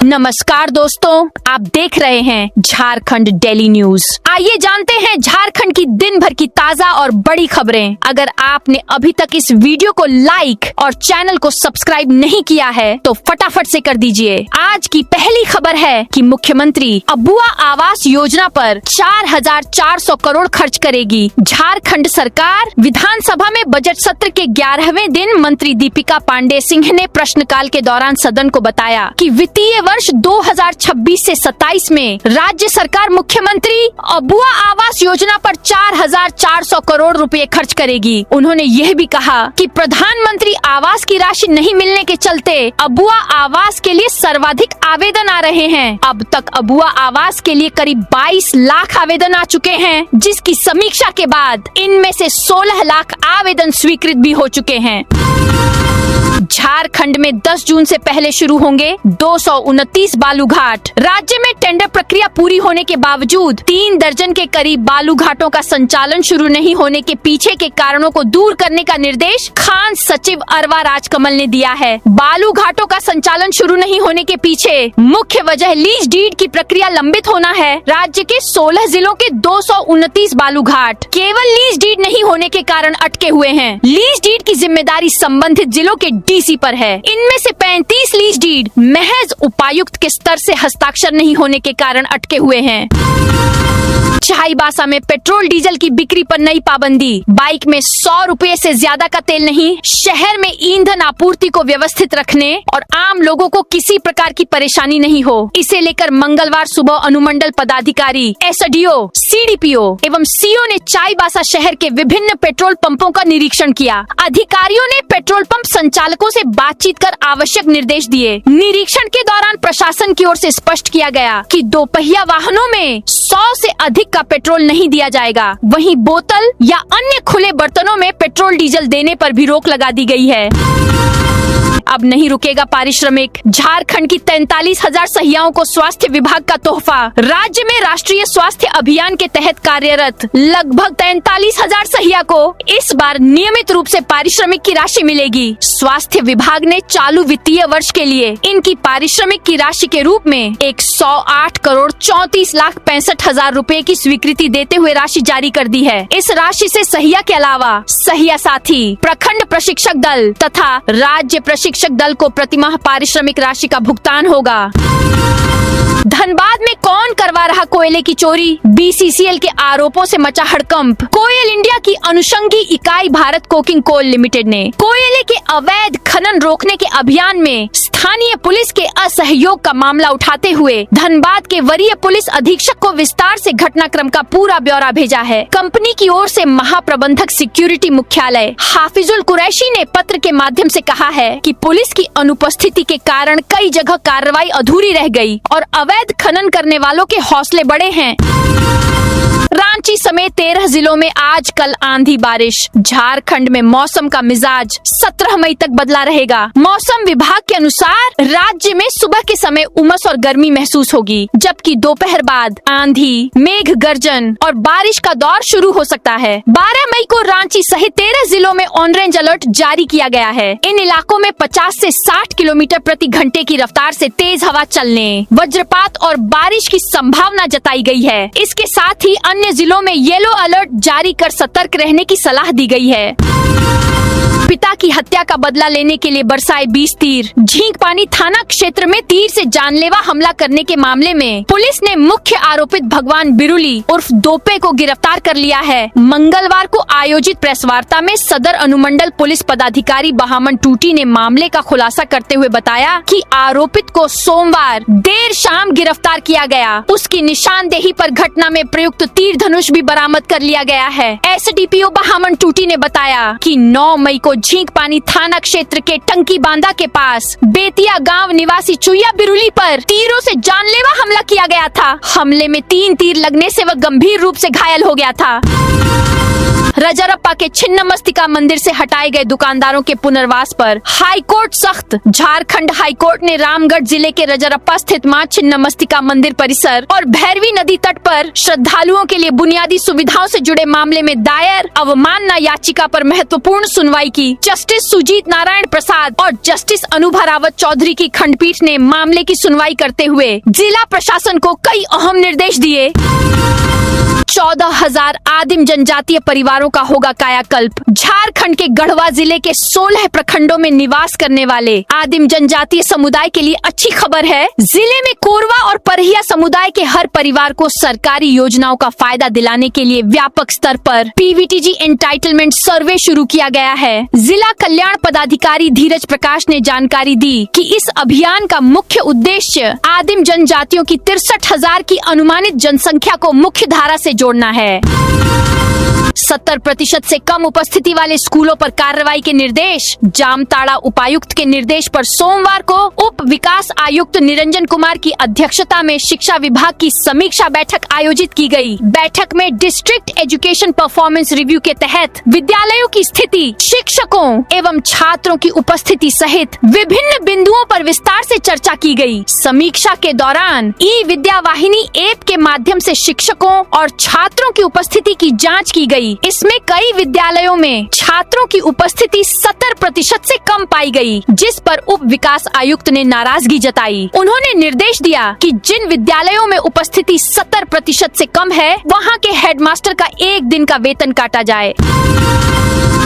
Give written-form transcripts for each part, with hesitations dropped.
नमस्कार दोस्तों, आप देख रहे हैं झारखंड डेली न्यूज। आइए जानते हैं झारखंड की दिन भर की ताजा और बड़ी खबरें। अगर आपने अभी तक इस वीडियो को लाइक और चैनल को सब्सक्राइब नहीं किया है तो फटाफट से कर दीजिए। आज की पहली खबर है कि मुख्यमंत्री अबुआ आवास योजना पर 4,400 करोड़ खर्च करेगी झारखंड सरकार। विधानसभा में बजट सत्र के 11वें दिन मंत्री दीपिका पांडे सिंह ने प्रश्नकाल के दौरान सदन को बताया कि वित्तीय वर्ष 2026 से 27 में राज्य सरकार मुख्यमंत्री अबुआ आवास योजना पर 4,400 करोड़ रुपए खर्च करेगी। उन्होंने यह भी कहा कि प्रधानमंत्री आवास की राशि नहीं मिलने के चलते अबुआ आवास के लिए सर्वाधिक आवेदन आ रहे हैं। अब तक अबुआ आवास के लिए करीब 22 लाख आवेदन आ चुके हैं, जिसकी समीक्षा के बाद इनमें से 16 लाख आवेदन स्वीकृत भी हो चुके हैं। झारखंड में 10 जून से पहले शुरू होंगे 229 बालू घाट। राज्य में टेंडर प्रक्रिया पूरी होने के बावजूद 3 दर्जन के करीब बालू घाटों का संचालन शुरू नहीं होने के पीछे के कारणों को दूर करने का निर्देश खान सचिव अरवा राजकमल ने दिया है। बालू घाटों का संचालन शुरू नहीं होने के पीछे मुख्य वजह लीज डीड की प्रक्रिया लंबित होना है। राज्य के 16 जिलों के 229 बालू घाट केवल लीज डीड नहीं होने के कारण अटके हुए हैं। लीज डीड की जिम्मेदारी संबंधित जिलों के डीसी पर है। इनमें से 35 लीज डीड महज उपायुक्त के स्तर से हस्ताक्षर नहीं होने के कारण अटके हुए हैं। चाईबासा में पेट्रोल डीजल की बिक्री पर नई पाबंदी। बाइक में 100 रुपए से ज्यादा का तेल नहीं। शहर में ईंधन आपूर्ति को व्यवस्थित रखने और आम लोगों को किसी प्रकार की परेशानी नहीं हो, इसे लेकर मंगलवार सुबह अनुमंडल पदाधिकारी, एसडीओ, सीडीपीओ एवं सीओ ने चाईबासा शहर के विभिन्न पेट्रोल पंपों का निरीक्षण किया। अधिकारियों ने पेट्रोल पंप संचालकों से बातचीत कर आवश्यक निर्देश दिए। निरीक्षण के दौरान प्रशासन की ओर से स्पष्ट किया गया कि 2 पहिया वाहनों में 100 से अधिक का पेट्रोल नहीं दिया जाएगा। वहीं बोतल या अन्य खुले बर्तनों में पेट्रोल डीजल देने पर भी रोक लगा दी गई है। अब नहीं रुकेगा पारिश्रमिक। झारखंड की 43,000 सहियाओं को स्वास्थ्य विभाग का तोहफा। राज्य में राष्ट्रीय स्वास्थ्य अभियान के तहत कार्यरत लगभग 43,000 सहिया को इस बार नियमित रूप से पारिश्रमिक की राशि मिलेगी। स्वास्थ्य विभाग ने चालू वित्तीय वर्ष के लिए इनकी पारिश्रमिक की राशि के रूप में 108 करोड़ 34 लाख 65 हजार रुपए की स्वीकृति देते हुए राशि जारी कर दी है। इस राशि से सहिया के अलावा सहिया साथी, प्रखंड प्रशिक्षक दल तथा राज्य प्रशिक्षक दल को प्रतिमाह पारिश्रमिक राशि का भुगतान होगा। धनबाद में कौन करवा रहा कोयले की चोरी? बीसीसीएल के आरोपों से मचा हड़कंप। कोयल इंडिया की अनुषंगी इकाई भारत कोकिंग कोल लिमिटेड ने कोयले के अवैध खनन रोकने के अभियान में स्थानीय पुलिस के असहयोग का मामला उठाते हुए धनबाद के वरीय पुलिस अधीक्षक को विस्तार से घटनाक्रम का पूरा ब्यौरा भेजा है। कंपनी की ओर से महाप्रबंधक सिक्योरिटी मुख्यालय हाफिजुल कुरैशी ने पत्र के माध्यम से कहा है कि पुलिस की अनुपस्थिति के कारण कई जगह कार्रवाई अधूरी रह गई और अवैध खनन करने वालों के हौसले बढ़े हैं। रांची समेत 13 जिलों में आज कल आंधी बारिश। झारखंड में मौसम का मिजाज 17 मई तक बदला रहेगा। मौसम विभाग के अनुसार राज्य में सुबह के समय उमस और गर्मी महसूस होगी, जबकि दोपहर बाद आंधी, मेघ गर्जन और बारिश का दौर शुरू हो सकता है। 12 मई को रांची सहित 13 जिलों में ऑरेंज अलर्ट जारी किया गया है। इन इलाकों में 50 से 60 किलोमीटर प्रति घंटे की रफ्तार से तेज हवा चलने, वज्रपात और बारिश की संभावना जताई गई है। इसके साथ ही अन्य जिलों में येलो अलर्ट जारी कर सतर्क रहने की सलाह दी गई है। पिता की हत्या का बदला लेने के लिए बरसाए 20 तीर। झींकपानी थाना क्षेत्र में तीर से जानलेवा हमला करने के मामले में पुलिस ने मुख्य आरोपित भगवान बिरुली उर्फ दोपे को गिरफ्तार कर लिया है। मंगलवार को आयोजित प्रेस वार्ता में सदर अनुमंडल पुलिस पदाधिकारी बहामन टूटी ने मामले का खुलासा करते हुए बताया कि आरोपित को सोमवार देर शाम गिरफ्तार किया गया। उसकी निशानदेही पर घटना में प्रयुक्त तीर धनुष भी बरामद कर लिया गया है। एसडीपीओ बहामन टूटी ने बताया कि 9 मई को झींकपानी थाना क्षेत्र के टंकी बांधा के पास बेतिया गांव निवासी चुईया बिरुली पर तीरों से जानलेवा हमला किया गया था। हमले में 3 तीर लगने से वह गंभीर रूप से घायल हो गया था। रजरप्पा के छिन्नमस्तिका मंदिर से हटाए गए दुकानदारों के पुनर्वास पर हाई कोर्ट सख्त। झारखंड हाई कोर्ट ने रामगढ़ जिले के रजरप्पा स्थित मां छिन्नमस्तिका मंदिर परिसर और भैरवी नदी तट पर श्रद्धालुओं के लिए बुनियादी सुविधाओं से जुड़े मामले में दायर अवमानना याचिका पर महत्वपूर्ण सुनवाई की। जस्टिस सुजीत नारायण प्रसाद और जस्टिस अनुभा रावत चौधरी की खंडपीठ ने मामले की सुनवाई करते हुए जिला प्रशासन को कई अहम निर्देश दिए। 14,000 आदिम जनजातीय परिवारों का होगा कायाकल्प। झारखंड के गढ़वा जिले के 16 प्रखंडों में निवास करने वाले आदिम जनजातीय समुदाय के लिए अच्छी खबर है। जिले में कोरवा और परहिया समुदाय के हर परिवार को सरकारी योजनाओं का फायदा दिलाने के लिए व्यापक स्तर पर पीवीटीजी एंटाइटलमेंट सर्वे शुरू किया गया है। जिला कल्याण पदाधिकारी धीरज प्रकाश ने जानकारी दी कि इस अभियान का मुख्य उद्देश्य आदिम जनजातियों की 63,000 की अनुमानित जनसंख्या को मुख्य धारा से जोड़ना है। 70% से कम उपस्थिति वाले स्कूलों पर कार्रवाई के निर्देश। जामताड़ा उपायुक्त के निर्देश पर सोमवार को उप विकास आयुक्त निरंजन कुमार की अध्यक्षता में शिक्षा विभाग की समीक्षा बैठक आयोजित की गई। बैठक में डिस्ट्रिक्ट एजुकेशन परफॉर्मेंस रिव्यू के तहत विद्यालयों की स्थिति, शिक्षकों एवं छात्रों की उपस्थिति सहित विभिन्न बिंदुओं पर विस्तार से चर्चा की गई। समीक्षा के दौरान ई विद्या वाहिनी ऐप के माध्यम से शिक्षकों और छात्रों की उपस्थिति की जाँच की गई। इसमें कई विद्यालयों में छात्रों की उपस्थिति 70% से कम पाई गई, जिस पर उप विकास आयुक्त ने नाराजगी जताई। उन्होंने निर्देश दिया कि जिन विद्यालयों में उपस्थिति 70% से कम है, वहां के हेडमास्टर का 1 दिन का वेतन काटा जाए।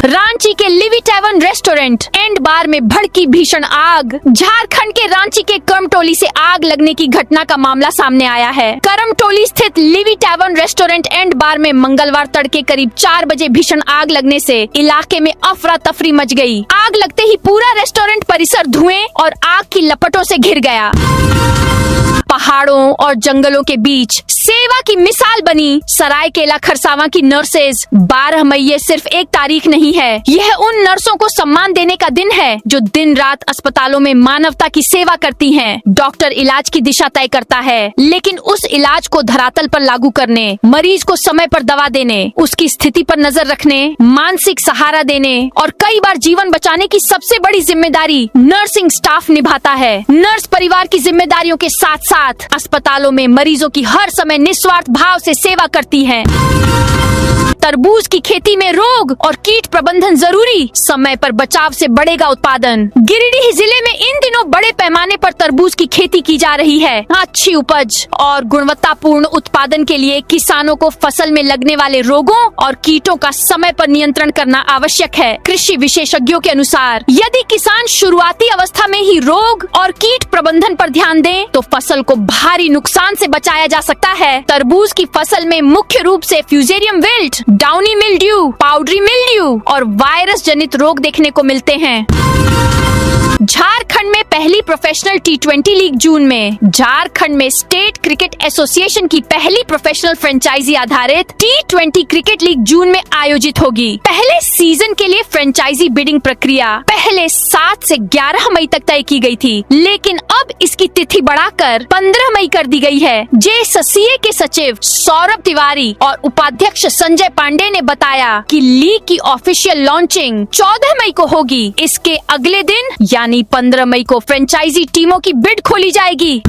रांची के लिवी टैवन रेस्टोरेंट एंड बार में भड़की भीषण आग। झारखंड के रांची के करमटोली से आग लगने की घटना का मामला सामने आया है। करमटोली स्थित लिवी टैवन रेस्टोरेंट एंड बार में मंगलवार तड़के करीब 4 बजे भीषण आग लगने से इलाके में अफरा तफरी मच गई। आग लगते ही पूरा रेस्टोरेंट परिसर धुएं और आग की लपटों से घिर गया। पहाड़ों और जंगलों के बीच सेवा की मिसाल बनी सरायकेला खरसावां की नर्सेज। 12 मई ये सिर्फ एक तारीख नहीं है, यह उन नर्सों को सम्मान देने का दिन है जो दिन रात अस्पतालों में मानवता की सेवा करती हैं। डॉक्टर इलाज की दिशा तय करता है, लेकिन उस इलाज को धरातल पर लागू करने, मरीज को समय पर दवा देने, उसकी स्थिति पर नजर रखने, मानसिक सहारा देने और कई बार जीवन बचाने की सबसे बड़ी जिम्मेदारी नर्सिंग स्टाफ निभाता है। नर्स परिवार की जिम्मेदारियों के साथ साथ अस्पतालों में मरीजों की हर समय निस्वार्थ भाव से सेवा करती है। तरबूज की खेती में रोग और कीट प्रबंधन जरूरी, समय पर बचाव से बढ़ेगा उत्पादन। गिरिडीह जिले में इन दिनों बड़े पैमाने पर तरबूज की खेती की जा रही है। अच्छी उपज और गुणवत्तापूर्ण उत्पादन के लिए किसानों को फसल में लगने वाले रोगों और कीटों का समय पर नियंत्रण करना आवश्यक है। कृषि विशेषज्ञों के अनुसार यदि किसान शुरुआती अवस्था में ही रोग और कीट प्रबंधन पर ध्यान दें, तो फसल को भारी नुकसान से बचाया जा सकता है। तरबूज की फसल में मुख्य रूप से fusarium wilt, downy mildew, powdery mildew और वायरस जनित रोग देखने को मिलते हैं। झारखंड में पहली प्रोफेशनल T20 लीग जून में। झारखंड में स्टेट क्रिकेट एसोसिएशन की पहली प्रोफेशनल फ्रेंचाइजी आधारित T20 क्रिकेट लीग जून में आयोजित होगी। पहले सीजन के लिए फ्रेंचाइजी बिडिंग प्रक्रिया पहले 7 से 11 मई तक तय की गई थी, लेकिन अब इसकी तिथि बढ़ाकर 15 मई कर दी गई है। JSCA के सचिव सौरभ तिवारी और उपाध्यक्ष संजय पांडे ने बताया कि लीग की ऑफिशियल लॉन्चिंग 14 मई को होगी। इसके अगले दिन यानी 15 मई को फ्रेंचाइजी टीमों की बिड खोली जाएगी।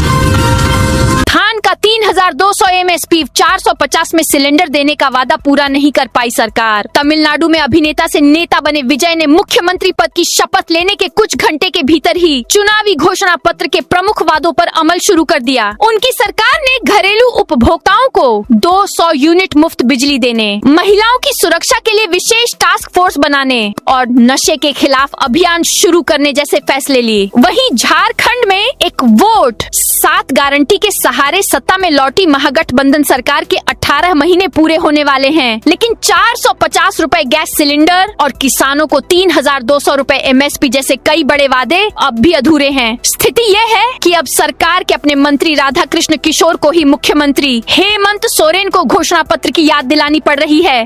धान का 3,200 MSP 450 में सिलेंडर देने का वादा पूरा नहीं कर पाई सरकार। तमिलनाडु में अभिनेता से नेता बने विजय ने मुख्यमंत्री पद की शपथ लेने के कुछ घंटे के भीतर ही चुनावी घोषणा पत्र के प्रमुख वादों पर अमल शुरू कर दिया। उनकी सरकार ने घरेलू उपभोक्ताओं को 200 यूनिट मुफ्त बिजली देने, महिलाओं की सुरक्षा के लिए विशेष टास्क फोर्स बनाने और नशे के खिलाफ अभियान शुरू करने जैसे फैसले लिए। वहीं झारखंड में एक वोट 7 गारंटी के सहारे सत्ता में लौटी महागठबंधन सरकार के 18 महीने पूरे होने वाले हैं, लेकिन 450 रुपए गैस सिलेंडर और किसानों को 3,200 रुपए MSP जैसे कई बड़े वादे अब भी अधूरे हैं। स्थिति यह है कि अब सरकार के अपने मंत्री राधा कृष्ण किशोर को ही मुख्यमंत्री हेमंत सोरेन को घोषणा पत्र की याद दिलानी पड़ रही है।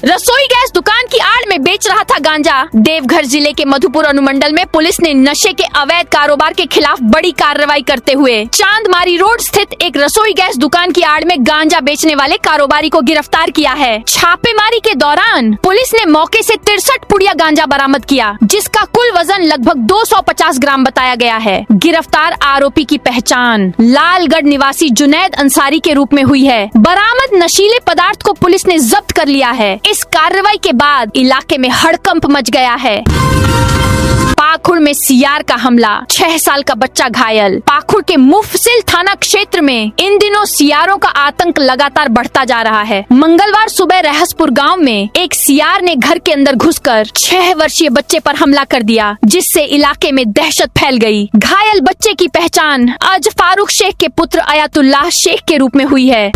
रसोई गैस दुकान की आड़ में बेच रहा था गांजा। देवघर जिले के मधुपुर अनुमंडल में पुलिस ने नशे के अवैध कारोबार के खिलाफ बड़ी कार्रवाई करते हुए चांद चांदमारी रोड स्थित एक रसोई गैस दुकान की आड़ में गांजा बेचने वाले कारोबारी को गिरफ्तार किया है। छापेमारी के दौरान पुलिस ने मौके से 63 पुड़िया गांजा बरामद किया, जिसका कुल वजन लगभग 250 ग्राम बताया गया है। गिरफ्तार आरोपी की पहचान लालगढ़ निवासी जुनैद अंसारी के रूप में हुई है। बरामद नशीले पदार्थ को पुलिस ने जब्त कर लिया है। इस कार्रवाई के बाद इलाके में हड़कंप मच गया है। पाखुड़ में सियार का हमला, 6 साल का बच्चा घायल। पाखुड़ के मुफसिल थाना क्षेत्र में इन दिनों सियारों का आतंक लगातार बढ़ता जा रहा है। मंगलवार सुबह रहसपुर गांव में एक सियार ने घर के अंदर घुसकर 6 वर्षीय बच्चे पर हमला कर दिया, जिससे इलाके में दहशत फैल गई। घायल बच्चे की पहचान अज फारूक शेख के पुत्र अयातुल्लाह शेख के रूप में हुई है।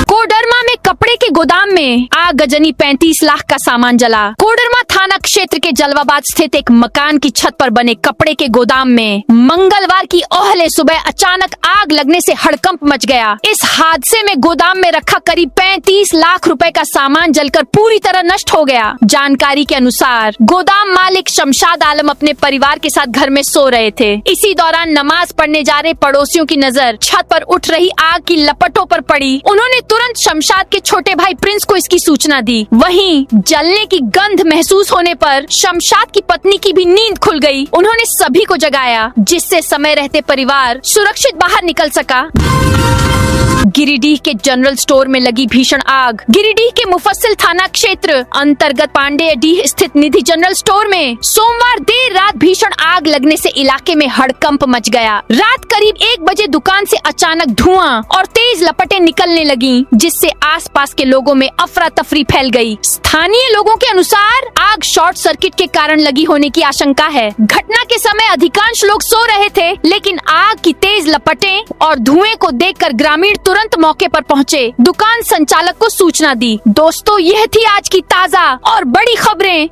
कोडरमा में कपड़े के गोदाम में आगजनी 35 लाख का सामान जला। कोडरमा थाना क्षेत्र के जलवाबाद स्थित एक मकान की छत पर बने कपड़े के गोदाम में मंगलवार की ओहले सुबह अचानक आग लगने से हड़कंप मच गया। इस हादसे में गोदाम में रखा करीब 35 लाख रुपए का सामान जलकर पूरी तरह नष्ट हो गया। जानकारी के अनुसार गोदाम मालिक शमशाद आलम अपने परिवार के साथ घर में सो रहे थे। इसी दौरान नमाज पढ़ने जा रहे पड़ोसियों की नजर छत पर उठ रही आग की लपटों पर पड़ी। उन्होंने तुरंत शमशाद के छोटे भाई प्रिंस को इसकी सूचना दी। वहीं जलने की गंध महसूस होने पर शमशाद की पत्नी की भी नींद खुल गई। उन्होंने सभी को जगाया, जिससे समय रहते परिवार सुरक्षित बाहर निकल सका। गिरिडीह के जनरल स्टोर में लगी भीषण आग। गिरिडीह के मुफस्सिल थाना क्षेत्र अंतर्गत पांडेयडीह स्थित निधि जनरल स्टोर में सोमवार देर रात भीषण आग लगने से इलाके में हड़कंप मच गया। रात करीब 1 बजे दुकान से अचानक धुआं और तेज लपटें निकलने लगीं, जिससे आसपास के लोगों में अफरा तफरी फैल गई। स्थानीय लोगों के अनुसार आग शॉर्ट सर्किट के कारण लगी होने की आशंका है। घटना के समय अधिकांश लोग सो रहे थे, लेकिन आग की तेज लपटें और धुएं को देखकर ग्रामीण तुरंत मौके पर पहुंचे। दुकान संचालक को सूचना दी। दोस्तों, यह थी आज की ताजा और बड़ी खबरें।